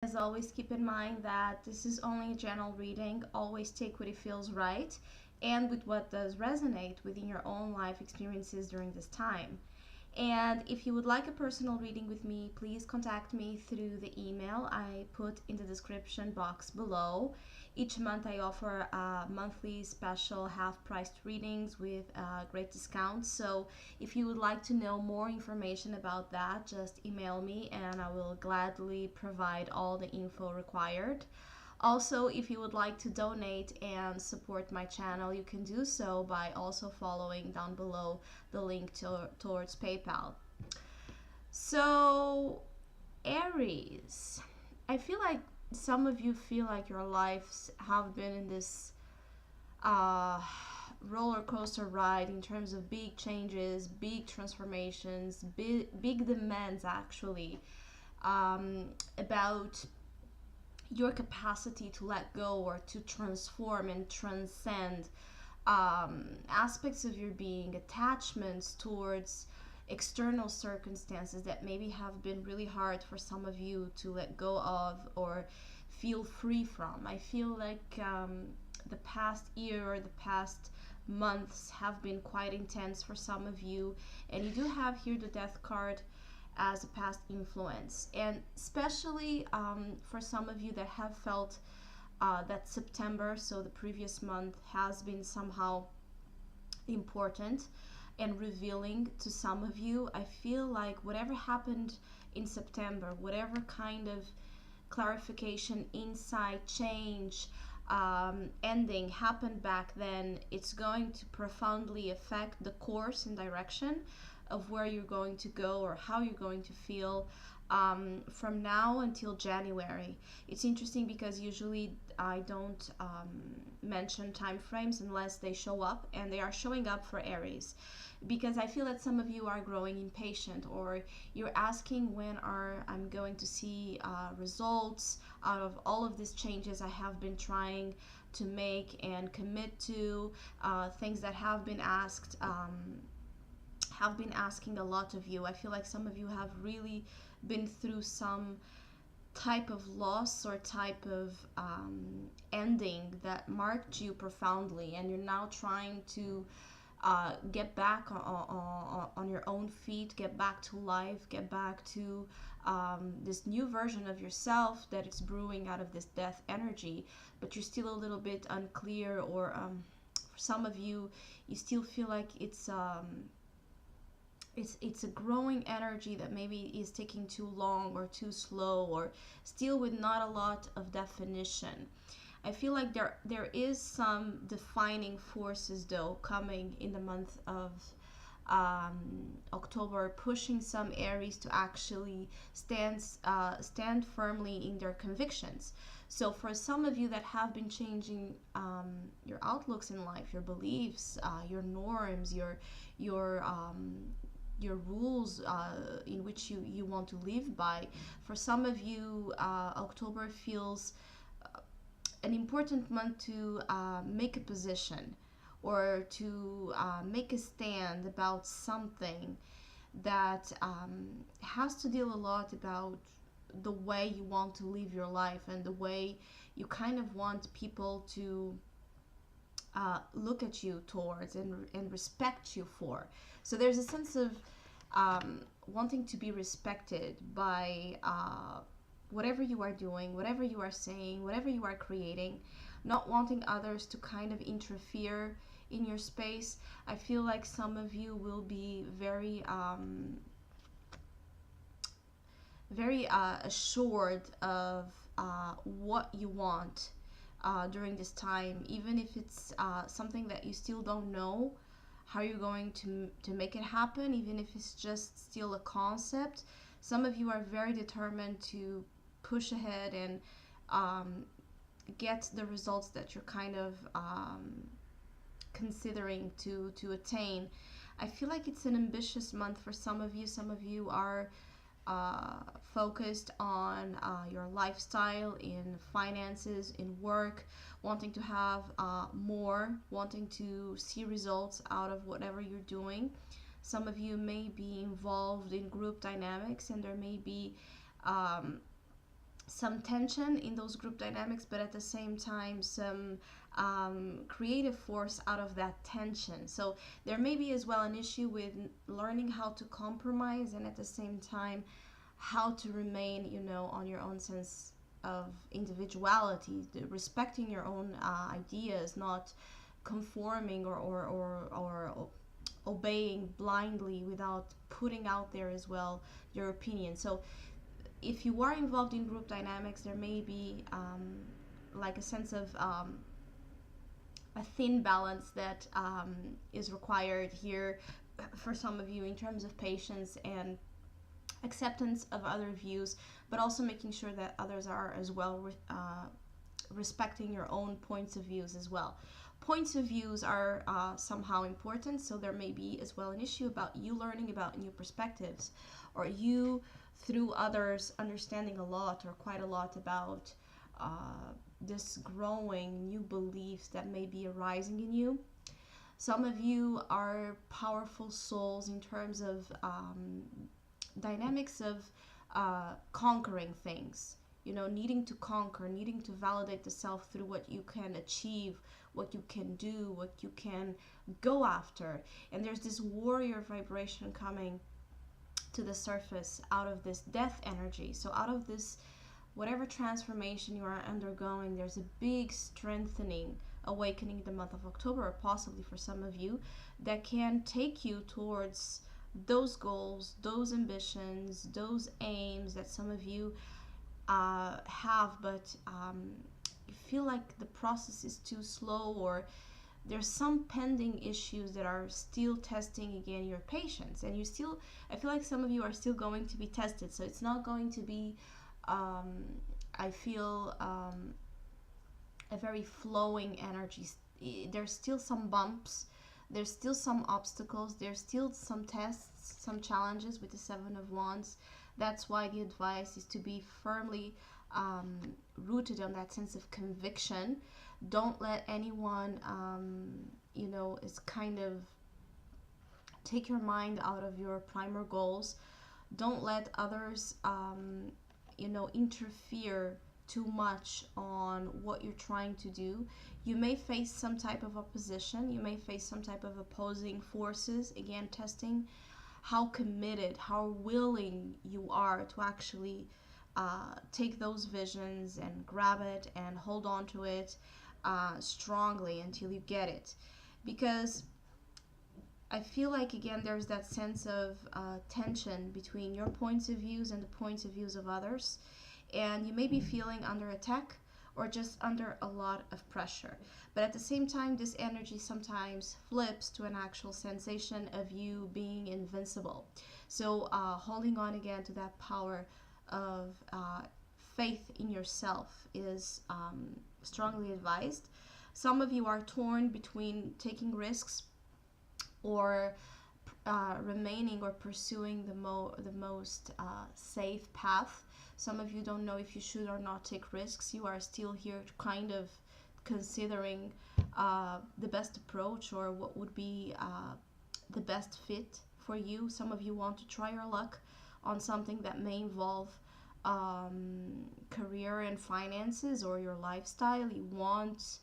As always, keep in mind that this is only a general reading. Always take what it feels right and with what does resonate within your own life experiences during this time. And if you would like a personal reading with me, please contact me through the email I put in the description box below. Each month I offer monthly special half-priced readings with great discounts. So if you would like to know more information about that, just email me and I will gladly provide all the info required. Also, if you would like to donate and support my channel, you can do so by also following down below the link towards PayPal. So, Aries, I feel like some of you feel like your lives have been in this uh, roller coaster ride in terms of big changes, big transformations, big demands actually, about your capacity to let go or to transform and transcend aspects of your being, attachments towards external circumstances that maybe have been really hard for some of you to let go of or feel free from. I feel like the past year or the past months have been quite intense for some of you, and you do have here the death card as a past influence, and especially for some of you that have felt that September, so the previous month, has been somehow important and revealing to some of you. I feel like whatever happened in September, whatever kind of clarification, insight, change, ending happened back then, it's going to profoundly affect the course and direction of where you're going to go or how you're going to feel from now until January. It's interesting because usually I don't mention time frames unless they show up, and they are showing up for Aries because I feel that some of you are growing impatient, or you're asking when are I'm going to see results out of all of these changes I have been trying to make and commit to, things that have been asking a lot of you. I feel like some of you have really been through some type of loss or type of ending that marked you profoundly, and you're now trying to get back on your own feet, get back to life, get back to this new version of yourself that is brewing out of this death energy, but you're still a little bit unclear, or for some of you, you still feel like it's a growing energy that maybe is taking too long or too slow, or still with not a lot of definition. I feel like there is some defining forces though coming in the month of October, pushing some Aries to actually stand firmly in their convictions. So for some of you that have been changing your outlooks in life, your beliefs, your norms, your rules in which you want to live by. For some of you, October feels an important month to make a position or to make a stand about something that has to deal a lot about the way you want to live your life and the way you kind of want people to look at you towards and respect you for. So there's a sense of wanting to be respected by whatever you are doing, whatever you are saying, whatever you are creating, not wanting others to kind of interfere in your space. I feel like some of you will be very assured of what you want during this time, even if it's something that you still don't know how you're going to make it happen, even if it's just still a concept. Some of you are very determined to push ahead and get the results that you're kind of considering to attain. I feel like it's an ambitious month for some of you. Some of you are focused on your lifestyle, in finances, in work, wanting to have more, wanting to see results out of whatever you're doing. Some of you may be involved in group dynamics, and there may be some tension in those group dynamics, but at the same time some creative force out of that tension. So there may be as well an issue with learning how to compromise, and at the same time how to remain, on your own sense of individuality, respecting your own ideas, not conforming or obeying blindly without putting out there as well your opinion. So if you are involved in group dynamics, there may be like a sense of a thin balance that is required here for some of you in terms of patience and acceptance of other views, but also making sure that others are as well respecting your own points of views as well. Points of views are somehow important, so there may be as well an issue about you learning about new perspectives, or you through others understanding a lot or quite a lot about this growing new beliefs that may be arising in you. Some of you are powerful souls in terms of dynamics of conquering things, needing to conquer, needing to validate the self through what you can achieve, what you can do, what you can go after. And there's this warrior vibration coming to the surface out of this death energy. So out of this, whatever transformation you are undergoing, there's a big strengthening, awakening in the month of October, or possibly for some of you, that can take you towards those goals, those ambitions, those aims that some of you have, but you feel like the process is too slow, or there's some pending issues that are still testing again your patience, and I feel like some of you are still going to be tested. So it's not going to be I feel a very flowing energy. There's still some bumps, there's still some obstacles, there's still some tests, some challenges with the Seven of Wands. That's why the advice is to be firmly rooted on that sense of conviction. Don't let anyone, is kind of take your mind out of your primer goals. Don't let others, interfere too much on what you're trying to do. You may face some type of opposition. You may face some type of opposing forces. Again, testing how committed, how willing you are to actually take those visions and grab it and hold on to it strongly until you get it. Because I feel like, again, there's that sense of tension between your points of views and the points of views of others. And you may be feeling under attack or just under a lot of pressure. But at the same time, this energy sometimes flips to an actual sensation of you being invincible. So holding on again to that power of faith in yourself is strongly advised. Some of you are torn between taking risks or remaining or pursuing the most safe path. Some of you don't know if you should or not take risks. You are still here kind of considering the best approach or what would be the best fit for you. Some of you want to try your luck on something that may involve career and finances or your lifestyle. You want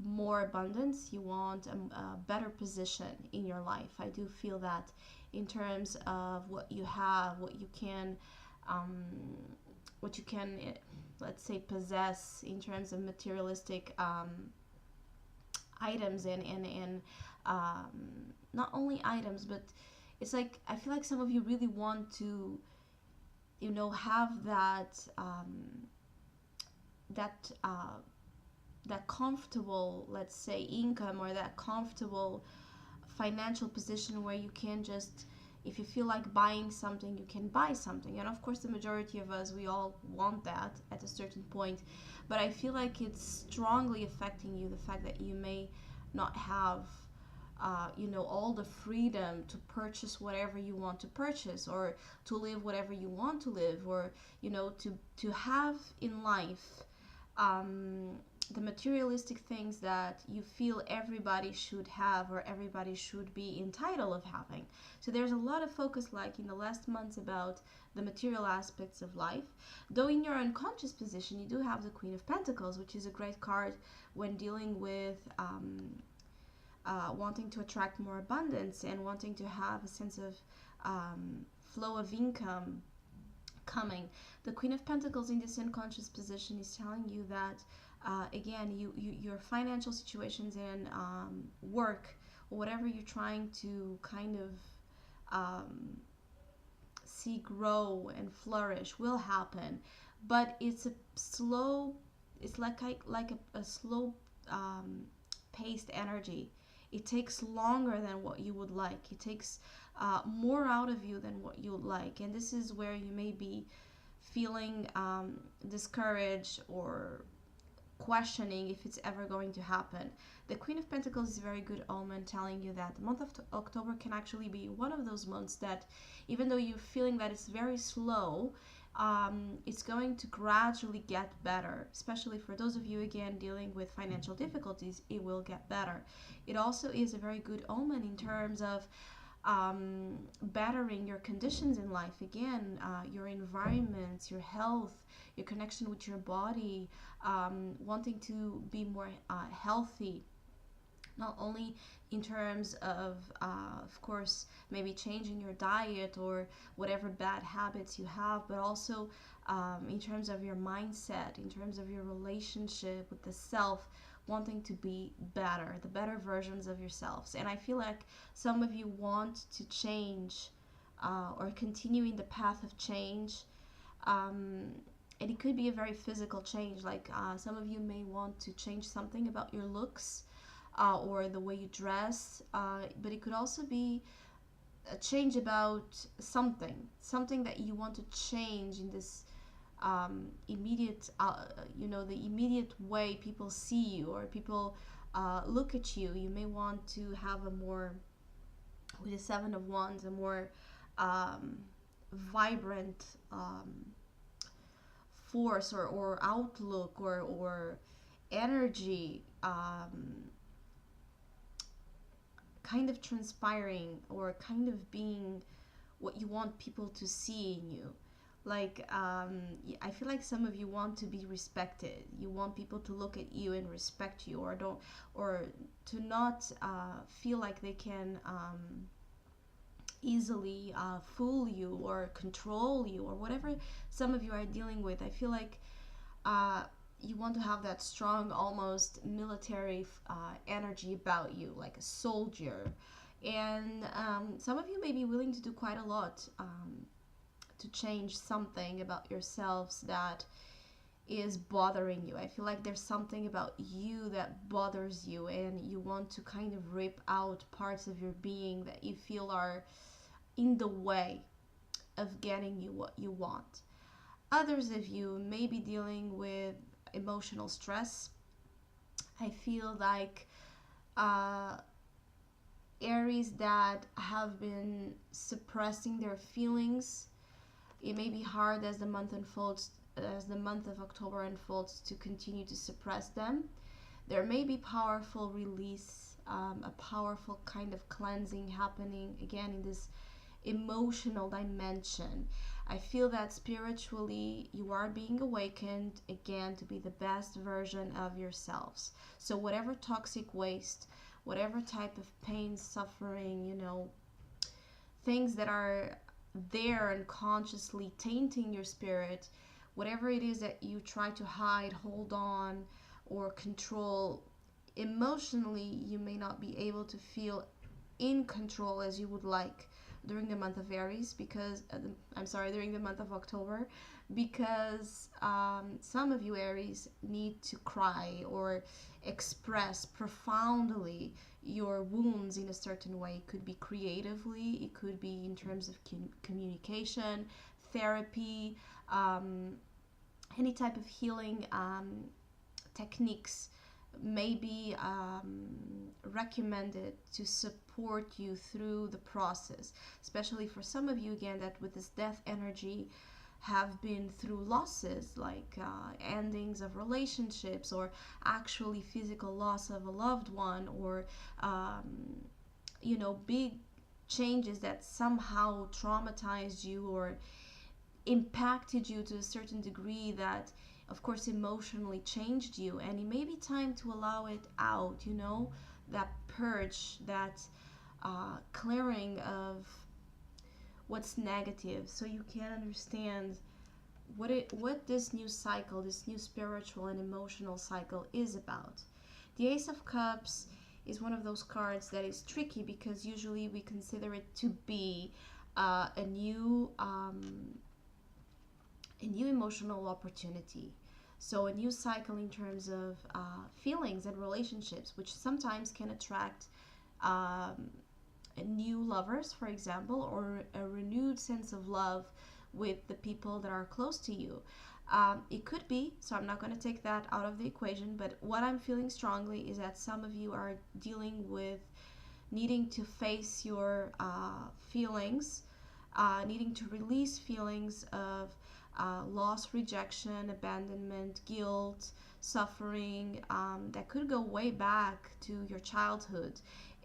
more abundance, you want a better position in your life. I do feel that in terms of what you have, what you can let's say possess in terms of materialistic items and not only items, but it's like I feel like some of you really want to have that comfortable, let's say, income, or that comfortable financial position where you can just, if you feel like buying something, you can buy something. And of course, the majority of us, we all want that at a certain point. But I feel like it's strongly affecting you, the fact that you may not have all the freedom to purchase whatever you want to purchase, or to live whatever you want to live, or to have in life the materialistic things that you feel everybody should have or everybody should be entitled of having. So there's a lot of focus, like in the last months, about the material aspects of life. Though in your unconscious position you do have the Queen of Pentacles, which is a great card when dealing with wanting to attract more abundance and wanting to have a sense of flow of income coming. The Queen of Pentacles in this unconscious position is telling you that again, your financial situations and work, or whatever you're trying to kind of see grow and flourish, will happen, but it's a slow, it's like a slow paced energy. It takes longer than what you would like. It takes more out of you than what you would like, and this is where you may be feeling discouraged or questioning if it's ever going to happen. The Queen of Pentacles is a very good omen, telling you that the month of October can actually be one of those months that, even though you're feeling that it's very slow, it's going to gradually get better. Especially for those of you, again, dealing with financial difficulties, it will get better. It also is a very good omen in terms of bettering your conditions in life. Again, your environment, your health, your connection with your body, wanting to be more healthy, not only in terms of course, maybe changing your diet or whatever bad habits you have, but also in terms of your mindset, in terms of your relationship with the self, wanting to be better, the better versions of yourselves. And I feel like some of you want to change or continue in the path of change. And it could be a very physical change, like some of you may want to change something about your looks or the way you dress, but it could also be a change about something that you want to change in this immediate, the immediate way people see you or people look at you. You may want to have a more, with the Seven of Wands, a more vibrant force or outlook or energy, kind of transpiring or kind of being what you want people to see in you. Like I feel like some of you want to be respected. You want people to look at you and respect you, or to not feel like they can easily fool you or control you, or whatever some of you are dealing with. I feel like you want to have that strong, almost military energy about you, like a soldier. And some of you may be willing to do quite a lot to change something about yourselves that is bothering you. I feel like there's something about you that bothers you, and you want to kind of rip out parts of your being that you feel are in the way of getting you what you want. Others of you may be dealing with emotional stress. I feel like Aries that have been suppressing their feelings. It may be hard as the month unfolds, as the month of October unfolds, to continue to suppress them. There may be powerful release, a powerful kind of cleansing happening again in this emotional dimension. I feel that spiritually you are being awakened again to be the best version of yourselves. So whatever toxic waste, whatever type of pain, suffering, things that are there unconsciously tainting your spirit, whatever it is that you try to hide, hold on, or control, emotionally you may not be able to feel in control as you would like during the month of Aries, because during the month of October, because some of you Aries need to cry or express profoundly your wounds in a certain way. It could be creatively, it could be in terms of communication, therapy, any type of healing techniques may be recommended to support you through the process, especially for some of you again that with this death energy, have been through losses, like endings of relationships, or actually physical loss of a loved one, or big changes that somehow traumatized you or impacted you to a certain degree that, of course, emotionally changed you. And it may be time to allow it out, that purge, that clearing of what's negative, so you can understand what this new cycle, this new spiritual and emotional cycle is about. The Ace of Cups is one of those cards that is tricky because usually we consider it to be a new emotional opportunity. So a new cycle in terms of feelings and relationships, which sometimes can attract um, new lovers, for example, or a renewed sense of love with the people that are close to you. It could be, so I'm not going to take that out of the equation, but what I'm feeling strongly is that some of you are dealing with needing to face your feelings, needing to release feelings of loss, rejection, abandonment, guilt, suffering, that could go way back to your childhood.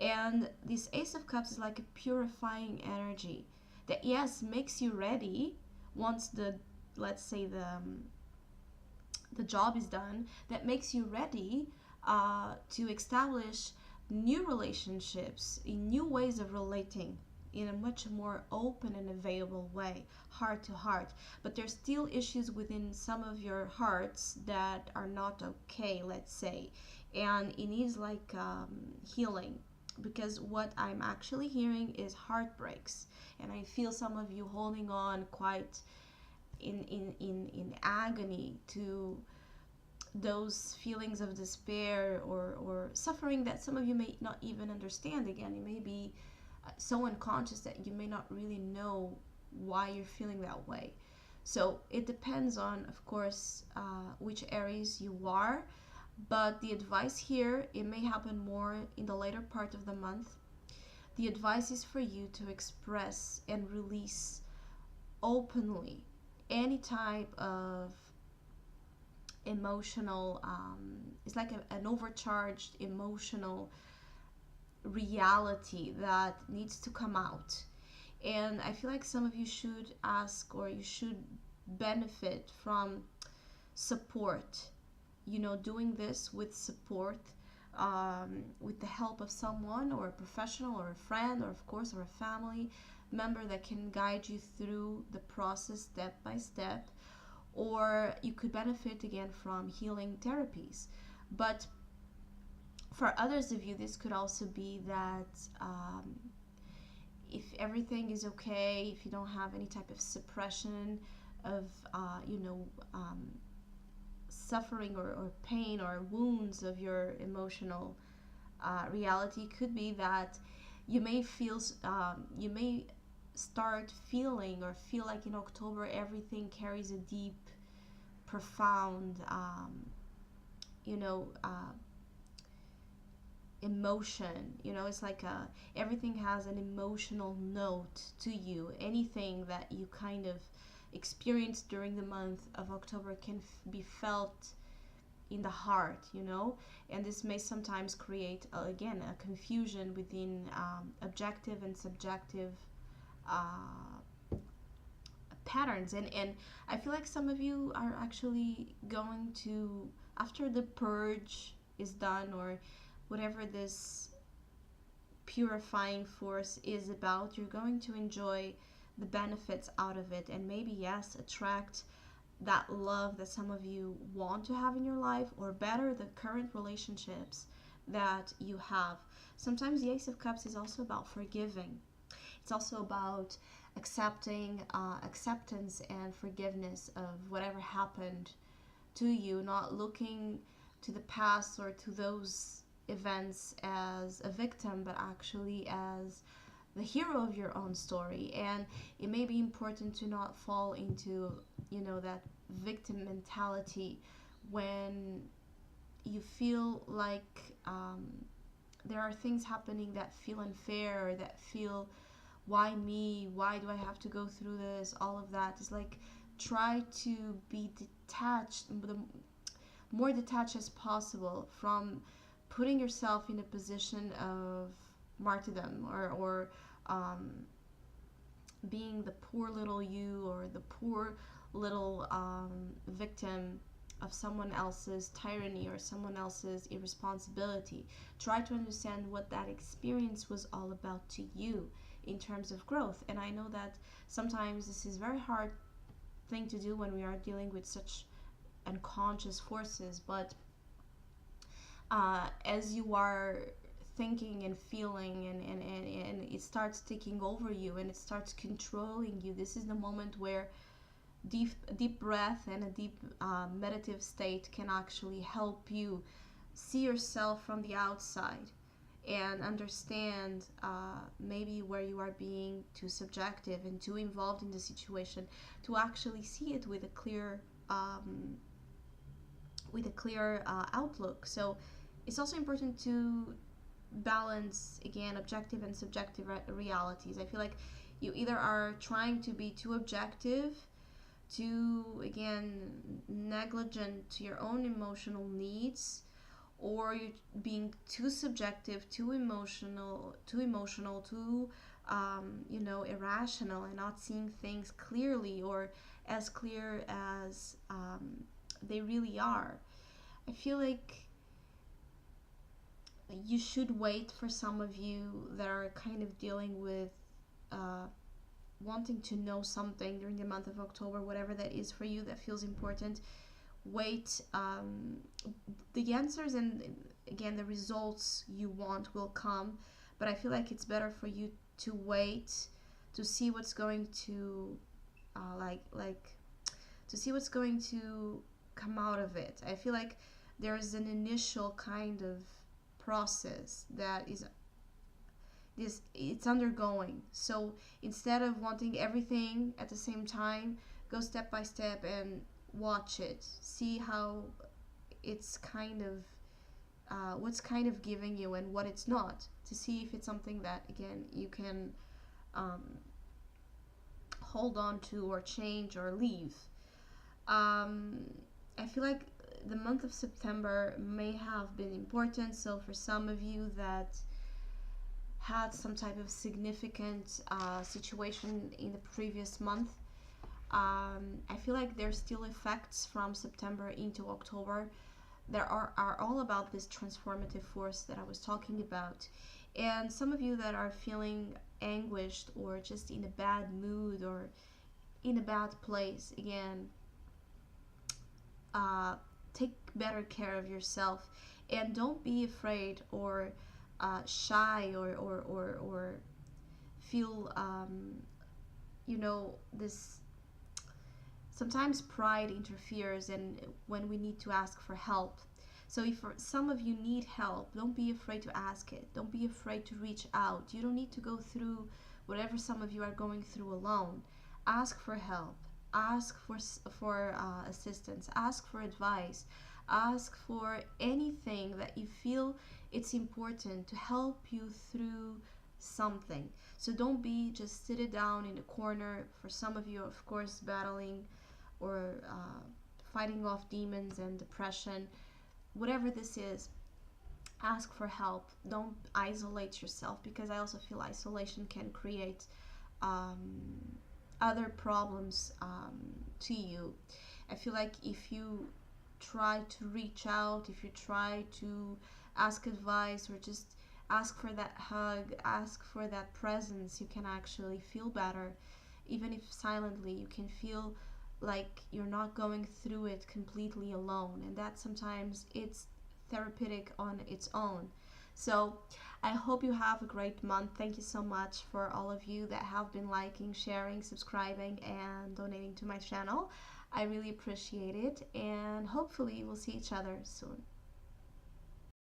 And this Ace of Cups is like a purifying energy that, yes, makes you ready once let's say the job is done, that makes you ready to establish new relationships, in new ways of relating in a much more open and available way, heart to heart. But there's still issues within some of your hearts that are not okay, let's say, and it needs like healing, because what I'm actually hearing is heartbreaks, and I feel some of you holding on quite in agony to those feelings of despair or suffering that some of you may not even understand. Again, it may be so unconscious that you may not really know why you're feeling that way. So it depends on, of course, which Aries you are. But the advice here, it may happen more in the later part of the month. The advice is for you to express and release openly any type of emotional, it's like an overcharged emotional reality that needs to come out. And I feel like some of you should ask, or you should benefit from support, doing this with support, with the help of someone, or a professional, or a friend, or of course, or a family member that can guide you through the process step by step. Or you could benefit again from healing therapies. But for others of you, this could also be that if everything is okay, if you don't have any type of suppression of suffering or pain or wounds of your emotional reality, could be that you may you may start feeling or feel like in October everything carries a deep, profound, you know, uh, emotion. It's like everything has an emotional note to you. Anything that you kind of experience during the month of October can be felt in the heart. And this may sometimes create again a confusion within objective and subjective patterns. And I feel like some of you are actually going to, after the purge is done, or whatever this purifying force is about, you're going to enjoy the benefits out of it, and maybe, yes, attract that love that some of you want to have in your life, or better, the current relationships that you have. Sometimes the Ace of Cups is also about forgiving. It's also about acceptance and forgiveness of whatever happened to you, not looking to the past or to those events as a victim, but actually as the hero of your own story. And it may be important to not fall into, that victim mentality when you feel like there are things happening that feel unfair, or that feel, why me? Why do I have to go through this? All of that is like try to be detached, the more detached as possible from putting yourself in a position of martyrdom, or um, being the poor little you, or the poor little victim of someone else's tyranny or someone else's irresponsibility. Try to understand what that experience was all about to you in terms of growth. And I know that sometimes this is a very hard thing to do when we are dealing with such unconscious forces, but as you are thinking and feeling, and it starts taking over you and it starts controlling you, this is the moment where deep breath and a deep meditative state can actually help you see yourself from the outside and understand maybe where you are being too subjective and too involved in the situation, to actually see it with a clear outlook. So it's also important to balance, again, objective and subjective realities. I feel like you either are trying to be too objective, too, again, negligent to your own emotional needs, or you're being too subjective, too irrational, and not seeing things clearly, or as clear as they really are. I feel like you should wait, for some of you that are kind of dealing with wanting to know something during the month of October, whatever that is for you that feels important. Wait, the answers and, again, the results you want will come, but I feel like it's better for you to wait to see what's going to to see what's going to come out of it. I feel like there's an initial kind of process that it's undergoing. So instead of wanting everything at the same time, go step by step and watch it. See how it's kind of what's kind of giving you and what it's not, to see if it's something that, again, you can hold on to or change or leave. I feel like the month of September may have been important. So for some of you that had some type of significant situation in the previous month, I feel like there's still effects from September into October that are all about this transformative force that I was talking about. And some of you that are feeling anguished or just in a bad mood or in a bad place, again, take better care of yourself, and don't be afraid or shy, or feel this. Sometimes pride interferes, and when we need to ask for help. So if some of you need help, don't be afraid to ask it. Don't be afraid to reach out. You don't need to go through whatever some of you are going through alone. Ask for help. Ask for assistance. Ask for advice. Ask for anything that you feel it's important to help you through something. So don't be just seated down in a corner. For some of you, of course, battling or fighting off demons and depression. Whatever this is, ask for help. Don't isolate yourself, because I also feel isolation can create other problems to you. I feel like if you try to reach out, if you try to ask advice, or just ask for that hug, ask for that presence, you can actually feel better. Even if silently, you can feel like you're not going through it completely alone, and that sometimes it's therapeutic on its own. So I hope you have a great month. Thank you so much for all of you that have been liking, sharing, subscribing, and donating to my channel. I really appreciate it, and hopefully we'll see each other soon.